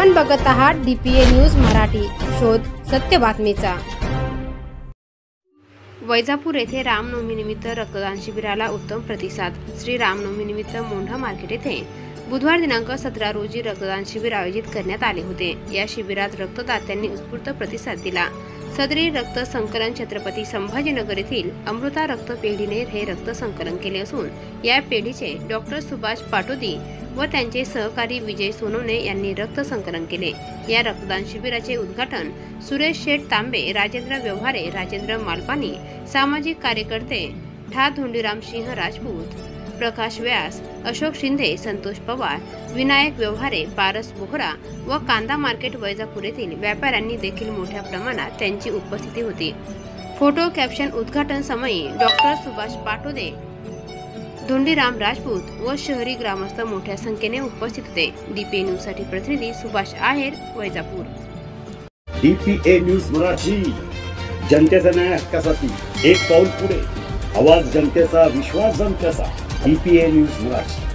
आपण बघत आहात DPA न्यूज मराठी, शोध सत्य बातमीचा। वैजापूर येथे रामनवमीनिमित्त रक्तदान शिबिराला उत्तम प्रतिसाद। श्री रामनवमीनिमित्त मोंढा मार्केट येथे बुधवार दिनांक 17 रोजी रक्तदान शिबिर आयोजित करण्यात आले होते। या शिबिरात रक्तदात्यांनी उत्स्फूर्त प्रतिसाद दिला। सदरी रक्त संकलन छत्रपती संभाजीनगर येथील अमृता रक्त पेढीने हे रक्त संकलन केले असून या पेढीचे डॉक्टर सुभाष पाटोदी व त्यांचे सहकारी विजय सोनवणे यांनी रक्त संकलन केले। या रक्तदान शिबिराचे उद्घाटन सुरेश शेठ तांबे, राजेंद्र व्यवहारे, राजेंद्र मालपानी, सामाजिक कार्यकर्ते ठा धोंडीराम सिंह राजपूत, प्रकाश व्यास, अशोक शिंदे, संतोष पवार, विनायक व्यवहारे, पारस बोहरा व कांदा मार्केट वैजापूर येथील व्यापाऱ्यांनी देखील मोठ्या प्रमाणात त्यांची उपस्थिती होती। फोटो कॅप्शन उद्घाटन समयी डॉक्टर सुभाष पाटोदे, धोंडीराम राजपूत व शहरी ग्रामस्थ मोठ्या संख्येने उपस्थित होते। DPA न्यूज साठी प्रतिनिधी सुभाष आहेर, वैजापूर। DPA न्यूज मराठी, जनतेचा न्याय हक्कासाठी एक पाऊल पुढे, आवाज जनतेचा, विश्वास जनतेचा। DPA news Marathi.